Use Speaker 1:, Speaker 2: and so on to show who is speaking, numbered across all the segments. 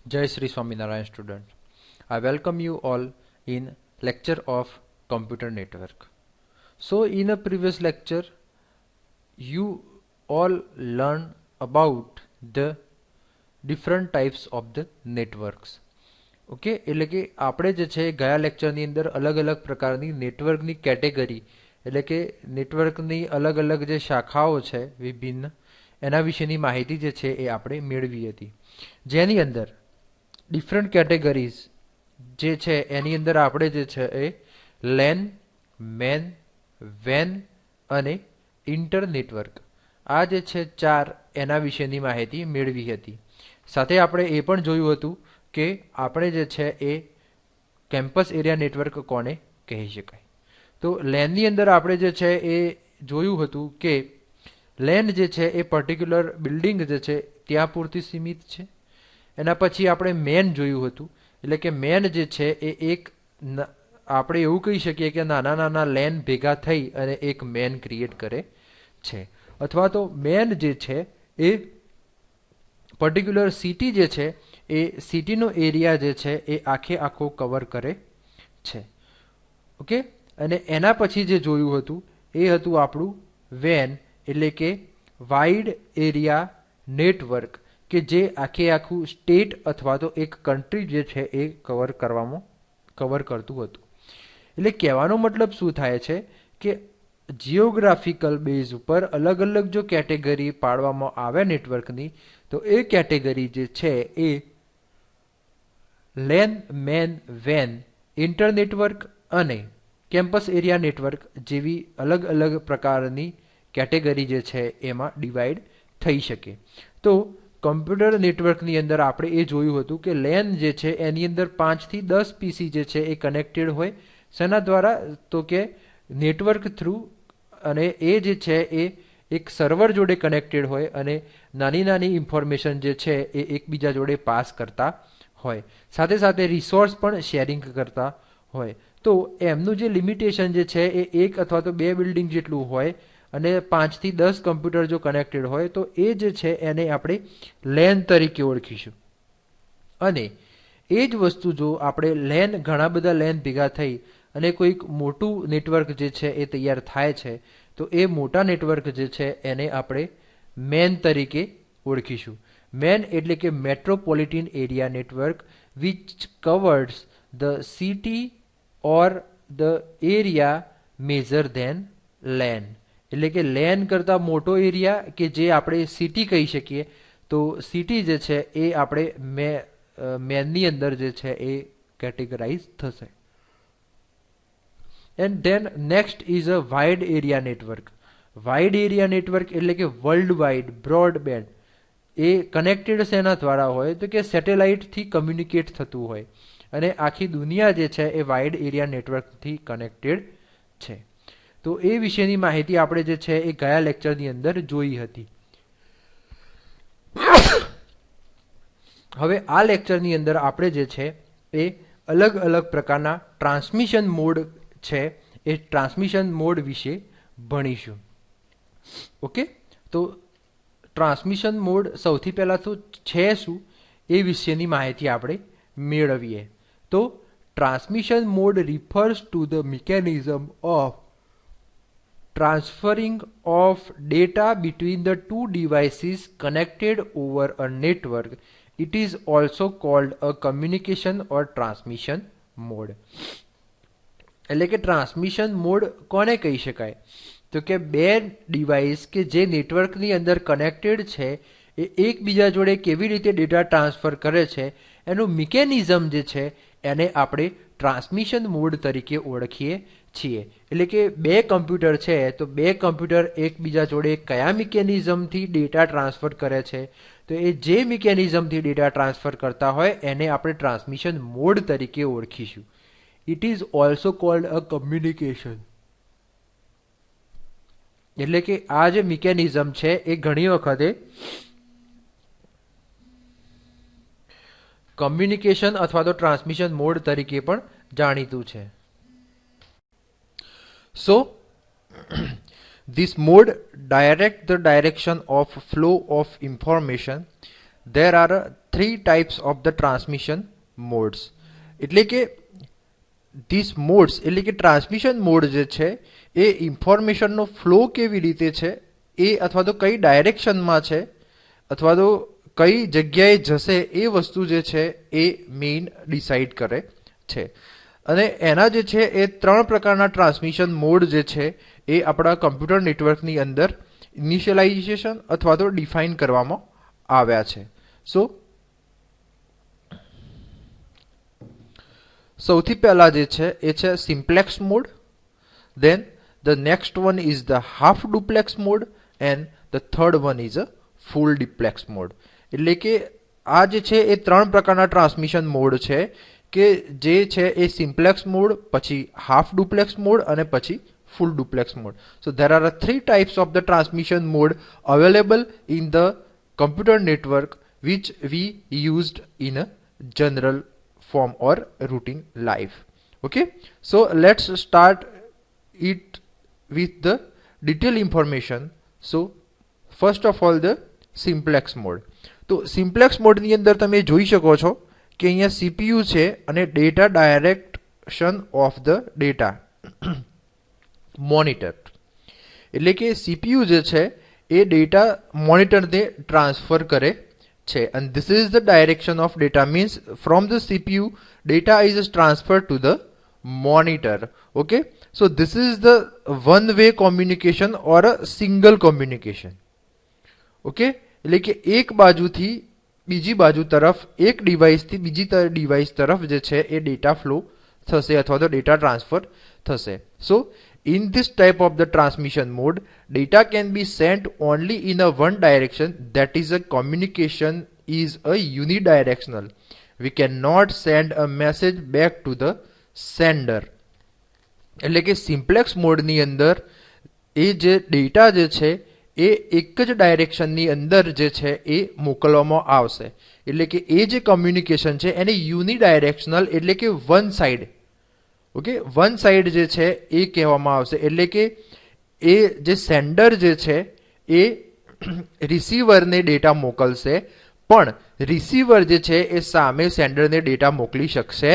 Speaker 1: Jai Sri Swaminarayan student. I welcome you all in lecture of computer network. So in a previous lecture you all learn about the different types of the networks. Okay એટલે કે આપણે જે છે ગયા લેક્ચરની અંદર અલગ અલગ પ્રકારની નેટવર્કની કેટેગરી એટલે કે નેટવર્કની અલગ અલગ જે શાખાઓ છે વિભિન્ન એના વિશેની માહિતી જે છે એ આપણે મેળવી હતી, જેની અંદર ડિફરન્ટ કેટેગરીઝ જે છે એની અંદર આપણે જે છે એ લેન, મેન, વેન અને ઇન્ટર નેટવર્ક આ જે છે ચાર એના વિશેની માહિતી મેળવી હતી. સાથે આપણે એ પણ જોયું હતું કે આપણે જે છે એ કેમ્પસ એરિયા નેટવર્ક કોને કહી શકાય. તો લેનની અંદર આપણે જે છે એ જોયું હતું કે લેન જે છે એ પર્ટિક્યુલર બિલ્ડિંગ જે છે ત્યાં પૂરતી સીમિત છે. એના પછી આપણે મેન જોયું હતું, એટલે કે મેન જે છે એ એક આપણે એવું કહી શકીએ કે નાના નાના લેન ભેગા થઈ અને એક મેન ક્રિએટ કરે છે, અથવા તો મેન જે છે એ પર્ટિક્યુલર સિટી જે છે એ સિટીનો એરિયા જે છે એ આખે આખો કવર કરે છે. ઓકે, અને એના પછી જે જોયું હતું એ હતું આપણું વેન, એટલે કે વાઇડ એરિયા નેટવર્ક, કે જે આખે આખું સ્ટેટ અથવા તો એક કન્ટ્રી જે છે એ કવર કરતું હતું. એટલે કહેવાનો મતલબ શું થાય છે કે જિયોગ્રાફિકલ બેઝ ઉપર અલગ અલગ જો કેટેગરી પાડવામાં આવે નેટવર્કની, તો એ કેટેગરી જે છે એ લેન, મેન, વેન, ઇન્ટર નેટવર્ક અને કેમ્પસ એરિયા નેટવર્ક જેવી અલગ અલગ પ્રકારની કેટેગરી જે છે એમાં ડિવાઈડ થઈ શકે. તો કમ્પ્યુટર નેટવર્કની અંદર આપણે એ જોયું હતું કે લેન જે છે એની અંદર 5 થી 10 પીસી જે છે એ કનેક્ટેડ હોય. શેના દ્વારા? તો કે નેટવર્ક થ્રુ, અને એ જે છે એ એક સર્વર જોડે કનેક્ટેડ હોય અને નાની નાની ઇન્ફોર્મેશન જે છે એ એકબીજા જોડે પાસ કરતા હોય, સાથે સાથે રિસોર્સ પણ શેરિંગ કરતા હોય. તો એમનું જે લિમિટેશન જે છે એ 1 અથવા તો 2 બિલ્ડિંગ જેટલું હોય અને 5 થી 10 કમ્પ્યુટર જો કનેક્ટેડ હોય તો એ જે છે એને આપણે લેન તરીકે ઓળખીશું. અને એ જ વસ્તુ જો આપણે લેન, ઘણા બધા લેન ભેગા થઈ અને કોઈક મોટું નેટવર્ક જે છે એ તૈયાર થાય છે, તો એ મોટા નેટવર્ક જે છે એને આપણે મેન તરીકે ઓળખીશું. મેન એટલે કે metropolitan area network which covers the city or the area major than LAN. એટલે કે લેન કરતાં મોટો એરિયા કે જે આપણે સિટી કહી શકીએ, તો સિટી જે છે એ આપણે મેનની અંદર જે છે એ કેટેગરાઇઝ થશે. And then next is a wide area network. Wide area network એટલે કે વર્લ્ડ વાઇડ બ્રોડબેન્ડ. એ કનેક્ટેડ શેના દ્વારા હોય? તો કે સેટેલાઇટથી કમ્યુનિકેટ થતું હોય અને આખી દુનિયા જે છે એ વાઇડ એરિયા નેટવર્કથી કનેક્ટેડ છે. તો એ વિશેની માહિતી આપણે જે છે એ ગયા લેક્ચરની અંદર જોઈ હતી. હવે આ લેક્ચરની અંદર આપણે જે છે એ અલગ અલગ પ્રકારના ટ્રાન્સમિશન મોડ છે એ ટ્રાન્સમિશન મોડ વિશે ભણીશું. ઓકે, તો ટ્રાન્સમિશન મોડ સૌથી પહેલાં તો છે શું એ વિશેની માહિતી આપણે મેળવીએ. તો transmission mode refers to the mechanism of transferring of data between the two devices connected over a network. It is also called a communication or transmission mode. એટલે કે ટ્રાન્સમિશન મોડ કોને કહી શકાય? તો કે બે ડિવાઇસ કે જે નેટવર્કની અંદર કનેક્ટેડ છે એ એકબીજા જોડે કેવી રીતે ડેટા ટ્રાન્સફર કરે છે એનું મિકેનિઝમ જે છે એને આપણે ટ્રાન્સમિશન મોડ તરીકે ઓળખીએ છીએ. એટલે કે બે કમ્પ્યુટર છે તો બે કમ્પ્યુટર એકબીજા જોડે કયા મિકેનિઝમથી ડેટા ટ્રાન્સફર કરે છે? તો એ જે મિકેનિઝમથી ડેટા ટ્રાન્સફર કરતા હોય એને આપણે ટ્રાન્સમિશન મોડ તરીકે ઓળખીશું. It is also cold a communication. એટલે કે આ જે મિકેનિઝમ છે એ ઘણી વખતે કમ્યુનિકેશન અથવા તો ટ્રાન્સમિશન મોડ તરીકે પણ જાણીતું છે. So this mode direct the direction of flow of information. There are 3 types of the transmission modes. એટલે કે these modes એટલે કે ટ્રાન્સમિશન મોડ જે છે એ ઇન્ફોર્મેશનનો ફ્લો કેવી રીતે છે એ અથવા તો કઈ ડાયરેક્શનમાં છે અથવા તો કઈ જગ્યાએ જશે એ વસ્તુ જે છે એ મેઇન ડિસાઇડ કરે છે. અને એના જે છે એ 3 પ્રકારના ટ્રાન્સમિશન મોડ જે છે એ આપણા કમ્પ્યુટર નેટવર્કની અંદર ઇનિશિયલાઇઝેશન અથવા તો ડિફાઇન કરવામાં આવ્યા છે. સો સૌથી પહેલા જે છે એ છે simplex mode, then the next one is the half duplex mode and the third one is a full duplex mode. એટલે કે આ જે છે એ 3 પ્રકારના ટ્રાન્સમિશન મોડ છે કે જે છે એ સિમ્પ્લેક્સ મોડ, પછી હાફ ડુપ્લેક્સ મોડ અને પછી full duplex mode. So there are 3 types of the transmission mode available in the computer network which we used in a general form or routine life. Okay, so let's start it with the detailed information. So first of all the simplex mode. તો simplex મોડની અંદર તમે જોઈ શકો છો કે અહીંયા CPU છે અને data direction of the data monitor, એટલે કે CPU જે છે એ ડેટા મોનિટરને ટ્રાન્સફર કરે છે. and this is the direction of data, means from the CPU data is transferred to the monitor. Okay, so this is the one way communication or a single communication. Okay, એટલે કે એક બાજુથી બીજી બાજુ તરફ એક ડિવાઇસથી બીજી ડિવાઇસ તરફ જે છે એ ડેટા ફ્લો થશે અથવા તો ડેટા ટ્રાન્સફર થશે. સો in this type of the transmission mode, data can be sent only in a one direction, that is a communication is a unidirectional. We cannot send a message back to the sender. એટલે કે simplex મોડની અંદર એ જે data જે છે એ એક જ ડાયરેક્શનની અંદર જે છે એ મોકલવામાં આવશે. એટલે કે એ જે કમ્યુનિકેશન છે એને યુનિડાયરેક્શનલ એટલે કે one side, okay, one side જે છે એ કહેવામાં આવશે. એટલે કે એ જે સેન્ડર જે છે એ રિસીવરને ડેટા મોકલશે, પણ રિસીવર જે છે એ સામે સેન્ડરને ડેટા મોકલી શકશે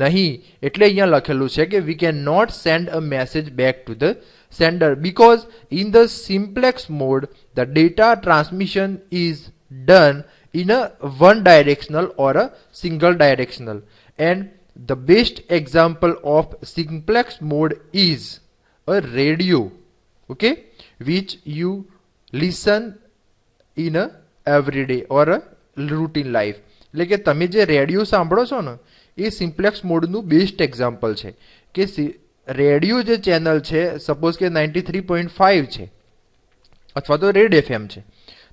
Speaker 1: નહીં. એટલે અહીંયા લખેલું છે કે we can not send a message back to the sender because in the simplex mode the data transmission is done in a one directional or a single directional. And the best example of simplex mode is a radio, okay, which you listen in a everyday or a routine life. એટલે કે તમે જે radio સાંભળો છો ને એ simplex મોડનું best example છે કે radio જે ચેનલ છે સપોઝ કે 93.5 છે અથવા તો રેડ FM છે,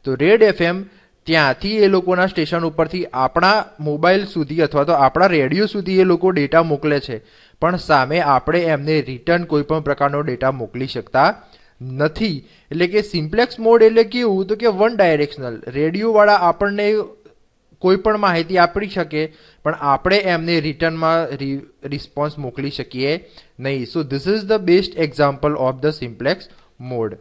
Speaker 1: તો રેડ FM ત્યાંથી એ લોકોના સ્ટેશન ઉપરથી આપણા મોબાઈલ સુધી અથવા તો આપણા રેડિયો સુધી એ લોકો ડેટા મોકલે છે, પણ સામે આપણે એમને રિટર્ન કોઈ પણ પ્રકારનો ડેટા મોકલી શકતા નથી. એટલે કે સિમ્પ્લેક્સ મોડ એટલે કેવું તો કે વન ડાયરેક્શનલ, રેડિયોવાળા આપણને કોઈ પણ માહિતી આપી શકે પણ આપણે એમને રિટર્નમાં રિસ્પોન્સ મોકલી શકીએ નહીં. So this is the best example of the simplex mode.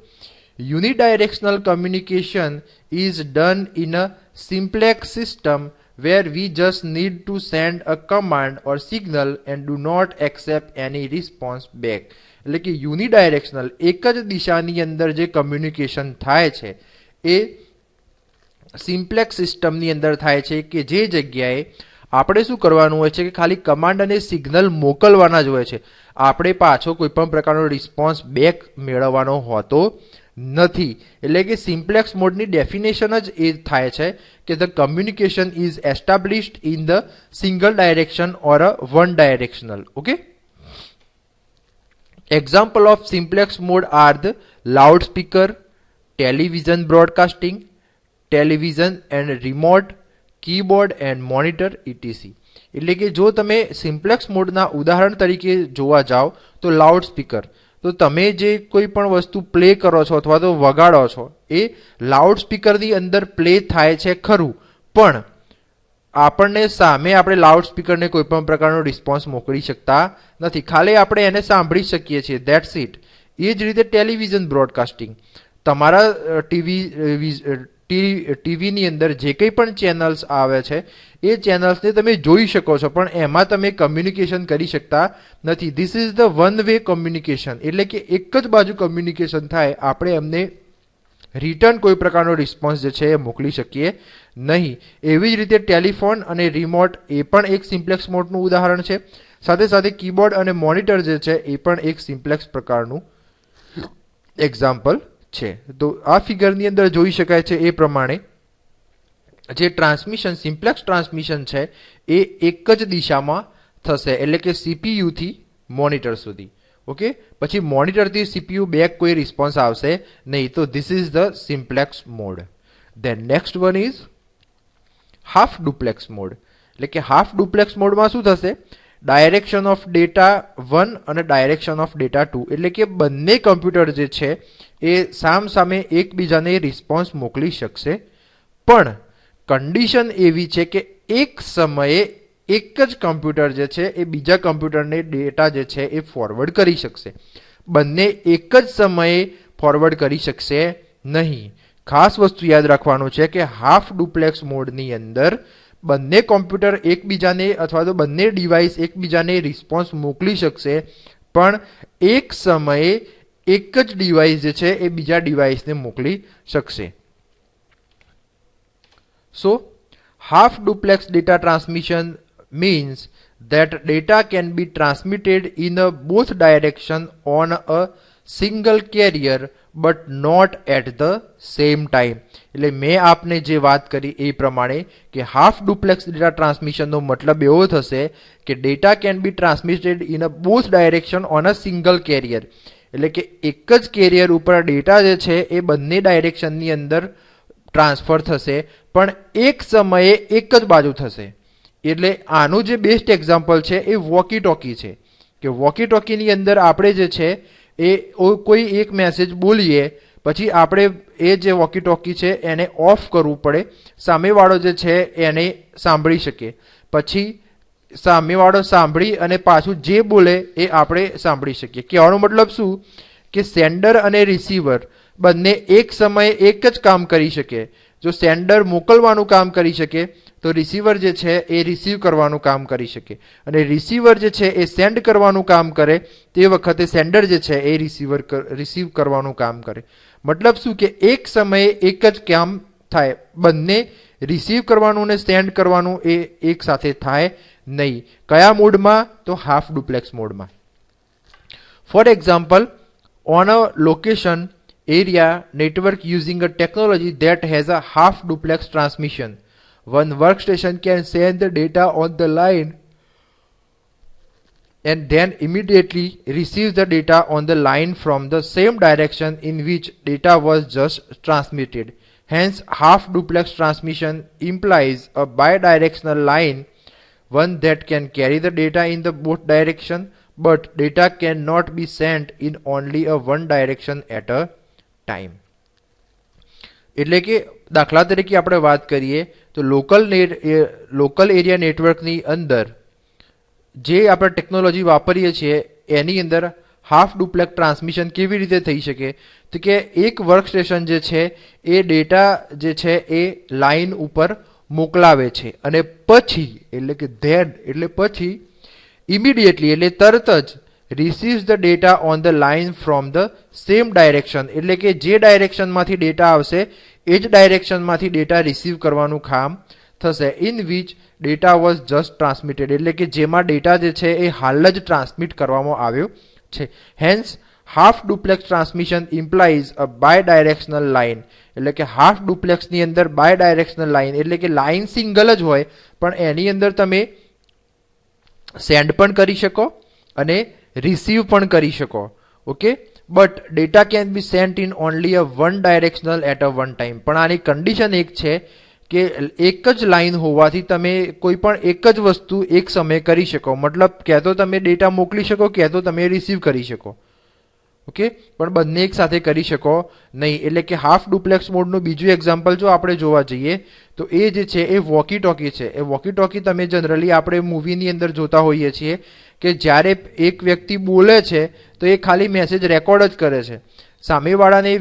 Speaker 1: Unidirectional communication is done in a simplex system where we just need to send a command or signal and do not accept any response back. એટલે કે unidirectional એક જ દિશાની અંદર જે communication થાય છે એ simplex સિસ્ટમની અંદર થાય છે કે જે જગ્યાએ આપણે શું કરવાનું હોય છે કે ખાલી કમાન્ડ અને સિગ્નલ મોકલવાના જ હોય છે, આપણે પાછો કોઈ પણ પ્રકારનો રિસ્પોન્સ બેક મેળવવાનો હોતો નથી. એટલે કે સિમ્પ્લેક્સ મોડની ડેફિનેશન જ એ થાય છે કે the communication is established in the single direction or a one directional. Okay, example of simplex mode are the loud speaker, television broadcasting, television and remote, keyboard and monitor etc. એટલે કે જો તમે simplex મોડના ઉદાહરણ તરીકે જોવા જાઓ તો loud speaker, તો તમે જે કોઈ પણ વસ્તુ પ્લે કરો છો અથવા તો વગાડો છો એ લાઉડ સ્પીકરની અંદર પ્લે થાય છે ખરું, પણ આપણને સામે આપણે લાઉડ સ્પીકરને કોઈ પણ પ્રકારનો રિસ્પોન્સ મોકલી શકતા નથી, ખાલી આપણે એને સાંભળી શકીએ છીએ, ધેટ્સ ઇટ. એ જ રીતે ટેલિવિઝન બ્રોડકાસ્ટિંગ, તમારા ટીવીની અંદર જે કંઈ પણ ચેનલ્સ આવે છે એ ચેનલ્સને તમે જોઈ શકો છો, પણ એમાં તમે કમ્યુનિકેશન કરી શકતા નથી. This is the one way communication, એટલે કે એક જ બાજુ કમ્યુનિકેશન થાય, આપણે એમને રિટર્ન કોઈ પ્રકારનો રિસ્પોન્સ જે છે એ મોકલી શકીએ નહીં. એવી જ રીતે ટેલિફોન અને રિમોટ એ પણ એક સિમ્પ્લેક્સ મોડનું ઉદાહરણ છે. સાથે સાથે કીબોર્ડ અને મોનિટર જે છે એ પણ એક સિમ્પ્લેક્સ પ્રકારનું એક્ઝામ્પલ છે. તો આ ફિગરની અંદર જોઈ શકાય છે એ પ્રમાણે જે ટ્રાન્સમિશન સિમ્પ્લેક્સ ટ્રાન્સમિશન છે એ એક જ દિશામાં થશે, એટલે કે CPU થી મોનિટર સુધી. ઓકે, પછી મોનિટરથી CPU બેક કોઈ રિસ્પોન્સ આવશે નહીં. તો this is the simplex mode. Than next one is half duplex mode. એટલે કે હાફ ડુપ્લેક્સ મોડમાં શું થશે? ડાયરેક્શન ઓફ ડેટા 1 અને ડાયરેક્શન ઓફ ડેટા 2, એટલે કે બંને કમ્પ્યુટર જે છે એ સામે એકબીજાને રિસ્પોન્સ મોકલી શકશે, પણ કન્ડિશન એવી છે કે એક સમયે એક જ કમ્પ્યુટર જે છે એ બીજા કમ્પ્યુટરને ડેટા જે છે એ ફોરવર્ડ કરી શકશે. બંને એક જ સમયે ફોરવર્ડ કરી શકશે નહીં. ખાસ વસ્તુ યાદ રાખવાનું છે કે હાફ ડુપ્લેક્સ મોડની અંદર બંને કોમ્પ્યુટર એકબીજાને અથવા તો બંને ડિવાઇસ એકબીજાને રિસ્પોન્સ મોકલી શકશે, પણ એક સમયે એક જ ડિવાઇસ જે છે એ બીજા ડિવાઇસને મોકલી શકશે. So, half duplex data transmission means that data can be transmitted in both direction on a single carrier but not at the same time. એટલે મેં આપને જે વાત કરી એ પ્રમાણે કે હાફ ડુપ્લેક્સ ડેટા ટ્રાન્સમિશનનો મતલબ એવો થશે કે data can be transmitted in a both direction on a single carrier. એટલે કે એક જ કેરિયર ઉપર ડેટા જે છે એ બંને ડાયરેક્શનની અંદર ટ્રાન્સફર થશે, પણ એક સમયે એક જ બાજુ થશે. એટલે આનું જે બેસ્ટ એક્ઝામ્પલ છે એ વોકી ટોકી છે, કે વોકી ટોકીની અંદર આપણે જે છે એ કોઈ એક મેસેજ બોલીએ, પછી આપણે એ જે વોકી ટોકી છે એને ઓફ કરવું પડે, સામેવાળો જે છે એને સાંભળી શકે, પછી સામેવાળો સાંભળી અને પાછું જે બોલે એ આપણે સાંભળી શકીએ. કહેવાનો મતલબ શું કે સેન્ડર અને રિસીવર બંને એક સમયે એક જ કામ કરી શકે. જો સેન્ડર મોકલવાનું કામ કરી શકે તો રિસીવર જે છે એ રિસીવ કરવાનું કામ કરી શકે, અને રિસીવર જે છે એ સેન્ડ કરવાનું કામ કરે તે વખતે સેન્ડર જે છે એ રિસીવ કરવાનું કામ કરે. મતલબ શું કે એક સમયે એક જ કામ થાય, બંને રિસીવ કરવાનું ને સેન્ડ કરવાનું એ એક સાથે થાય નહીં. કયા મોડમાં? તો હાફ ડુપ્લેક્સ મોડમાં. For example, on a location area network using a technology that has a half duplex transmission, one workstation can send the data on the line and then immediately receive the data on the line from the same direction in which data was just transmitted. Hence, half duplex transmission implies a bidirectional line, one that can carry the data in the both direction, but data cannot be sent in only a one direction at a time. એટલે કે દાખલા તરીકે આપણે વાત કરીએ તો local area નેટવર્કની અંદર જે આપણે ટેકનોલોજી વાપરીએ છીએ એની અંદર હાફ ડુપ્લેક્સ ટ્રાન્સમિશન કેવી રીતે થઈ શકે? તો કે એક વર્ક સ્ટેશન જે છે એ ડેટા જે છે એ લાઇન ઉપર મોકલાવે છે, અને પછી એટલે કે પછી ઇમિડિયેટલી એટલે તરત જ receives the data on the line from the same direction, એટલે કે જે ડાયરેક્શનમાંથી ડેટા આવશે એ જ ડાયરેક્શનમાંથી ડેટા રિસીવ કરવાનું કામ થશે. in which data was just transmitted, એટલે કે જેમાં ડેટા જે છે એ હાલ જ ટ્રાન્સમિટ કરવામાં આવ્યો છે. hence half duplex transmission implies a bidirectional line, એટલે કે હાફ ડુપ્લેક્સની અંદર બાયડાયરેક્શનલ લાઇન એટલે કે લાઇન સિંગલ જ હોય, પણ એની અંદર તમે સેન્ડ પણ કરી શકો અને રિસીવ પણ કરી શકો. Okay, but data can be sent in only a one directional at a one time. પણ આની કન્ડિશન એક છે કે એક જ લાઇન હોવાથી તમે કોઈ પણ એક જ વસ્તુ એક સમયે કરી શકો. મતલબ ક્યાં તો તમે ડેટા મોકલી શકો, ક્યાં તો તમે રિસીવ કરી શકો. ઓકે, પણ બંને એક સાથે કરી શકો નહીં. એટલે કે હાફ ડુપ્લેક્સ મોડનું બીજું એક્ઝામ્પલ જો આપણે જોવા જઈએ તો એ જે છે એ વોકી ટોકી છે. એ વોકી ટોકી તમે જનરલી આપણે મૂવીની અંદર જોતા હોઈએ છીએ કે જ્યારે એક વ્યક્તિ બોલે છે તો એ ખાલી મેસેજ રેકોર્ડ જ કરે છે, સામેવાળાને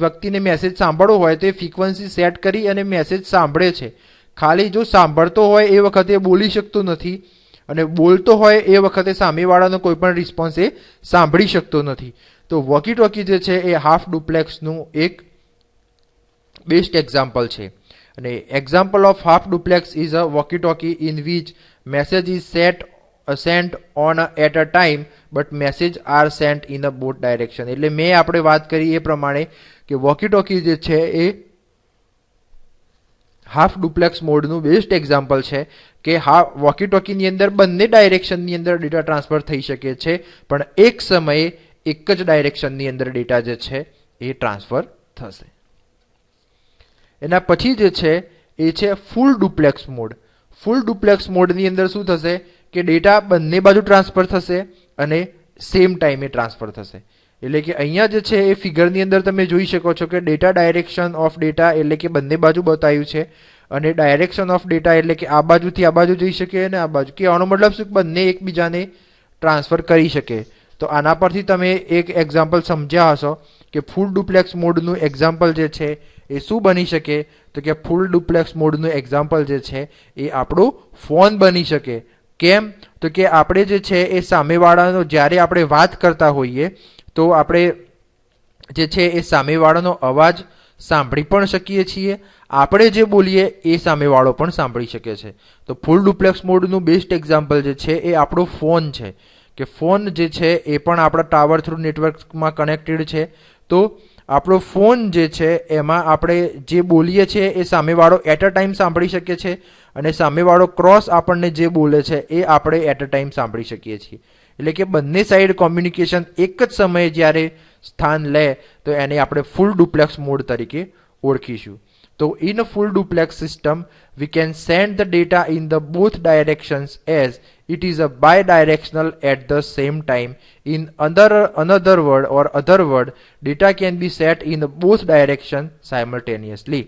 Speaker 1: વ્યક્તિને મેસેજ સાંભળવો હોય તો એ ફ્રીક્વન્સી સેટ કરી અને મેસેજ સાંભળે છે. ખાલી જો સાંભળતો હોય એ વખતે બોલી શકતો નથી, અને બોલતો હોય એ વખતે સામેવાળાનો કોઈ પણ રિસ્પોન્સ એ સાંભળી શકતો નથી. તો વોકી ટોકી જે છે એ હાફ ડુપ્લેક્સનું એક બેસ્ટ એક્ઝામ્પલ છે. અને example of half duplex is a walkie talkie in which message is sent on at a time but message are sent in a both direction. એટલે મેં આપણે વાત કરી એ પ્રમાણે કે વોકી ટોકી જે છે એ હાફ ડુપ્લેક્સ મોડનું બેસ્ટ એક્ઝામ્પલ છે કે વોકી ટોકીની અંદર બંને ડાયરેક્શનની અંદર ડેટા ટ્રાન્સફર થઈ શકે છે, પણ એક સમયે એક જ ડાયરેક્શનની અંદર ડેટા જે છે એ ટ્રાન્સફર થશે. એના પછી જે છે એ છે full duplex mode. Full duplex મોડની અંદર શું થશે કે ડેટા બંને બાજુ ટ્રાન્સફર થશે અને સેમ ટાઈમે ટ્રાન્સફર થશે. એટલે કે અહીંયા જે છે એ ફિગરની અંદર તમે જોઈ શકો છો કે ડેટા ડાયરેક્શન ઓફ ડેટા એટલે કે બંને બાજુ બતાવ્યું છે, અને ડાયરેક્શન ઓફ ડેટા એટલે કે આ બાજુથી આ બાજુ જઈ શકે અને આ બાજુ, કે આનો મતલબ શું બંને એકબીજાને ટ્રાન્સફર કરી શકે. તો આના પરથી તમે એક એક્ઝામ્પલ સમજ્યા હશો કે ફૂલ ડુપ્લેક્સ મોડનું એક્ઝામ્પલ જે છે એ શું બની શકે. તો કે ફૂલ ડુપ્લેક્સ મોડનું એક્ઝામ્પલ જે છે એ આપણો ફોન બની શકે. કેમ? તો કે આપણે જે છે એ સામેવાળાનો જ્યારે આપણે વાત કરતા હોઈએ તો આપણે જે છે એ સામેવાળાનો અવાજ સાંભળી પણ શકીએ છીએ, આપણે જે બોલીએ એ સામેવાળો પણ સાંભળી શકે છે. તો ફૂલ ડુપ્લેક્સ મોડનું બેસ્ટ એક્ઝામ્પલ જે છે એ આપણો ફોન છે, કે ફોન જે છે એ પણ આપણા ટાવર થ્રુ નેટવર્કમાં કનેક્ટેડ છે. તો આપણો ફોન જે છે એમાં આપણે જે બોલીએ છીએ એ સામેવાળો એટ અ ટાઈમ સાંભળી શકે છે, અને સામેવાળો ક્રોસ આપણને જે બોલે છે એ આપણે એટ અ ટાઈમ સાંભળી શકીએ છીએ. એટલે કે બંને સાઈડ કોમ્યુનિકેશન એક જ સમયે જ્યારે સ્થાન લે તો એને આપણે ફૂલ ડુપ્લેક્સ મોડ તરીકે ઓળખીશું. તો in a full duplex system we can send the data in the both directions as it is a bidirectional at the same time. In another word data can be set in both direction simultaneously.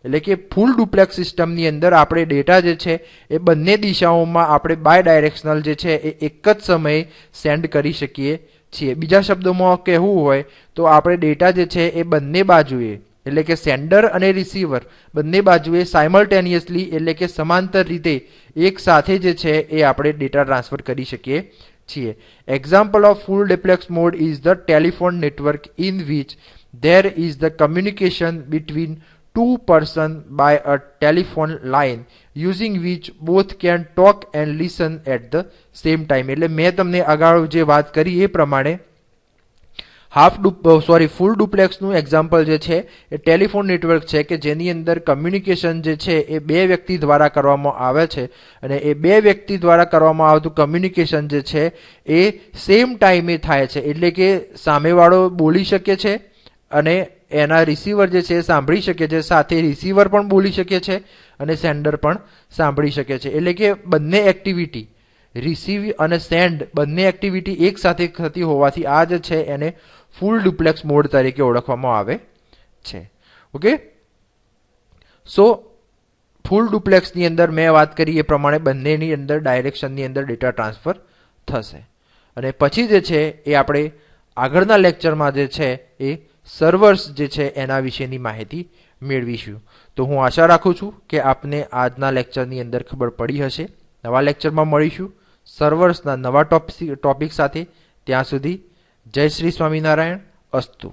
Speaker 1: એટલે કે full duplex સિસ્ટમની અંદર આપણે data જે છે એ બંને દિશાઓમાં આપણે બાય ડાયરેક્શનલ જે છે એ એક જ સમયે સેન્ડ કરી શકીએ છીએ. બીજા શબ્દોમાં કહેવું હોય તો આપણે ડેટા જે છે એ બંને બાજુએ, એટલે કે સેન્ડર અને રિસીવર બંને બાજુએ સાયમલ્ટેનિયસલી એટલે કે સમાંતર રીતે એક સાથે જે છે એ આપણે ડેટા ટ્રાન્સફર કરી શકીએ છીએ. Example of full duplex mode is the telephone network in which there is the communication between two person by a telephone line using which both can talk and listen at the same time. એટલે મેં તમને અગાઉ જે વાત કરી એ પ્રમાણે ફૂલ ડુપ્લેક્સનું example જે છે એ ટેલિફોન નેટવર્ક છે કે જેની અંદર કમ્યુનિકેશન જે છે એ બે વ્યક્તિ દ્વારા કરવામાં આવે છે, અને એ બે વ્યક્તિ દ્વારા કરવામાં આવતું કમ્યુનિકેશન જે છે એ સેમ ટાઈમે થાય છે. એટલે કે સામેવાળો બોલી શકે છે અને એના રિસીવર જે છે એ સાંભળી શકે છે, સાથે રિસીવર પણ બોલી શકે છે અને સેન્ડર પણ સાંભળી શકે છે. એટલે કે બંને એક્ટિવિટી રિસીવ અને સેન્ડ બંને એક્ટિવિટી એક સાથે થતી હોવાથી આ જે છે એને ફૂલ ડુપ્લેક્સ મોડ તરીકે ઓળખવામાં આવે છે. ઓકે, સો ફૂલ ડુપ્લેક્સની અંદર મેં વાત કરી એ પ્રમાણે બંનેની અંદર ડાયરેક્શનની અંદર ડેટા ટ્રાન્સફર થશે. અને પછી જે છે એ આપણે આગળના લેક્ચરમાં જે છે એ સર્વર્સ જે છે એના વિશેની માહિતી મેળવીશું. તો હું આશા રાખું છું કે આપને આજના લેક્ચરની અંદર ખબર પડી હશે. નવા લેક્ચરમાં મળીશું સર્વર્સના નવા ટોપિક સાથે. ત્યાં સુધી જય શ્રી સ્વામિનારાયણ. અસ્તુ.